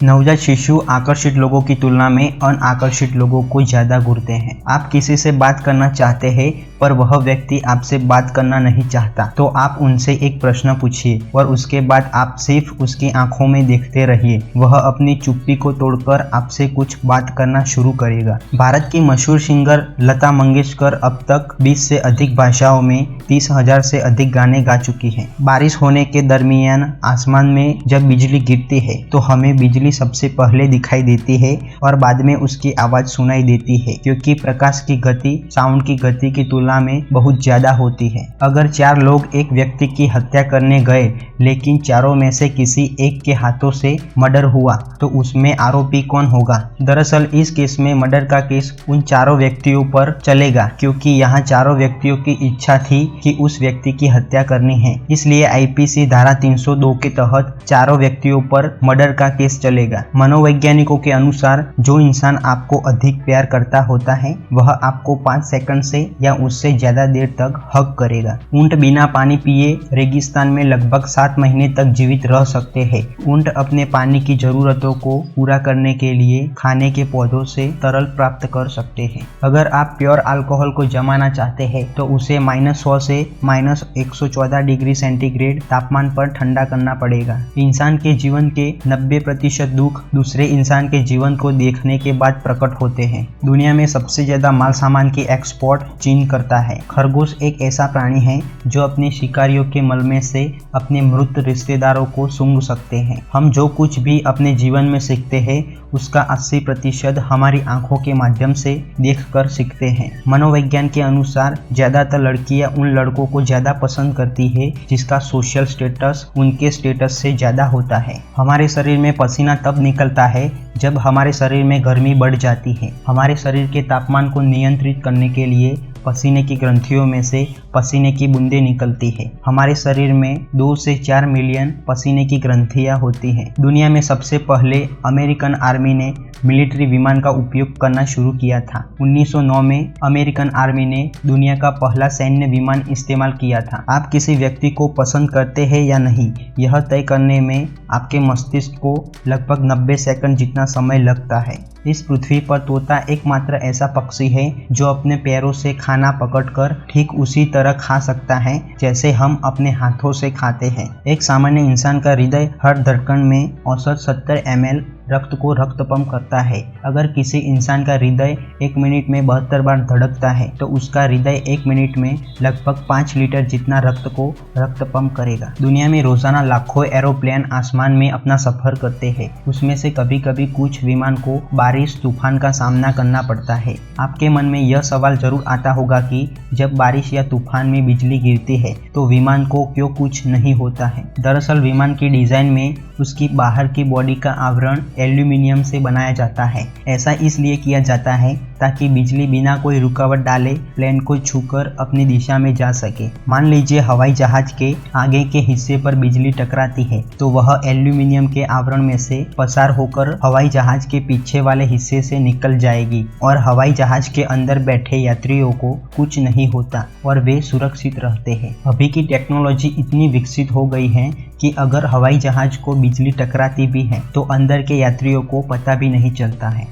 नवजात शिशु आकर्षित लोगों की तुलना में अनाकर्षित लोगों को ज्यादा घूरते हैं। आप किसी से बात करना चाहते हैं पर वह व्यक्ति आपसे बात करना नहीं चाहता, तो आप उनसे एक प्रश्न पूछिए और उसके बाद आप सिर्फ उसकी आंखों में देखते रहिए। वह अपनी चुप्पी को तोड़कर आपसे कुछ बात करना शुरू करेगा। भारत की मशहूर सिंगर लता मंगेशकर अब तक 20 से अधिक भाषाओं में 30,000 से अधिक गाने गा चुकी हैं। बारिश होने के दरमियान आसमान में जब बिजली गिरती है तो हमें बिजली सबसे पहले दिखाई देती है और बाद में उसकी आवाज सुनाई देती है, क्योंकि प्रकाश की गति साउंड की गति की तुलना में बहुत ज्यादा होती है। अगर 4 लोग एक व्यक्ति की हत्या करने गए लेकिन चारों में से किसी एक के हाथों से मर्डर हुआ तो उसमें आरोपी कौन होगा? दरअसल इस केस में मर्डर का केस उन चारों व्यक्तियों पर चलेगा, क्योंकि यहाँ चारों व्यक्तियों की इच्छा थी कि उस व्यक्ति की हत्या करनी है। इसलिए आईपीसी धारा 302 के तहत चारों व्यक्तियों पर मर्डर का केस चलेगा। मनोवैज्ञानिकों के अनुसार जो इंसान आपको अधिक प्यार करता होता है वह आपको 5 सेकंड से या उससे ज्यादा देर तक हग करेगा। ऊंट बिना पानी पिए रेगिस्तान में लगभग 7 महीने तक जीवित रह सकते हैं। ऊंट अपने पानी की जरूरतों को पूरा करने के लिए खाने के पौधों से तरल प्राप्त कर सकते हैं। अगर आप प्योर अल्कोहल को जमाना चाहते हैं तो उसे -100 से -114 डिग्री सेंटीग्रेड तापमान पर ठंडा करना पड़ेगा। इंसान के जीवन के 90% दुख दूसरे इंसान के जीवन को देखने के बाद प्रकट होते हैं। दुनिया में सबसे ज्यादा माल सामान की एक्सपोर्ट चीन करता है। खरगोश एक ऐसा प्राणी है जो अपने शिकारियों के मल में से अपने मृत रिश्तेदारों को सूंघ सकते हैं। हम जो कुछ भी अपने जीवन में सीखते हैं उसका 80% हमारी आंखों के माध्यम से देखकर सीखते हैं। मनोविज्ञान के अनुसार ज्यादातर लड़कियां उन लड़कों को ज्यादा पसंद करती है जिसका सोशल स्टेटस उनके स्टेटस से ज्यादा होता है। हमारे शरीर में पसीना तब निकलता है जब हमारे शरीर में गर्मी बढ़ जाती है। हमारे शरीर के तापमान को नियंत्रित करने के लिए पसीने की ग्रंथियों में से पसीने की बूंदें निकलती है। हमारे शरीर में 2 से 4 मिलियन पसीने की ग्रंथियां होती हैं। दुनिया में सबसे पहले अमेरिकन आर्मी ने मिलिट्री विमान का उपयोग करना शुरू किया था। 1909 में अमेरिकन आर्मी ने दुनिया का पहला सैन्य विमान इस्तेमाल किया था। आप किसी व्यक्ति को पसंद करते हैं या नहीं, यह तय करने में आपके मस्तिष्क को लगभग 90 सेकंड जितना समय लगता है। इस पृथ्वी पर तोता एकमात्र ऐसा पक्षी है जो अपने पैरों से खाना पकड़कर ठीक उसी तरह खा सकता है जैसे हम अपने हाथों से खाते हैं। एक सामान्य इंसान का हृदय हर धड़कन में औसत 70 ml रक्त को रक्त पंप करता है। अगर किसी इंसान का हृदय 1 मिनट में 72 बार धड़कता है तो उसका हृदय 1 मिनट में लगभग 5 लीटर जितना रक्त को रक्त पंप करेगा। दुनिया में रोजाना लाखों एरोप्लेन आसमान में अपना सफर करते हैं। उसमें से कभी कभी कुछ विमान को बारिश तूफान का सामना करना पड़ता है। आपके मन में यह सवाल जरूर आता होगा कि जब बारिश या तूफान में बिजली गिरती है तो विमान को क्यों कुछ नहीं होता है। दरअसल विमान की डिजाइन में उसकी बाहर की बॉडी का आवरण एल्यूमिनियम से बनाया जाता है। ऐसा इसलिए किया जाता है ताकि बिजली बिना कोई रुकावट डाले प्लेन को छूकर अपनी दिशा में जा सके। मान लीजिए हवाई जहाज के आगे के हिस्से पर बिजली टकराती है तो वह एल्यूमिनियम के आवरण में से पसार होकर हवाई जहाज के पीछे वाले हिस्से से निकल जाएगी और हवाई जहाज के अंदर बैठे यात्रियों को कुछ नहीं होता और वे सुरक्षित रहते हैं। अभी की टेक्नोलॉजी इतनी विकसित हो गई है कि अगर हवाई जहाज को बिजली टकराती भी है तो अंदर के यात्रियों को पता भी नहीं चलता है।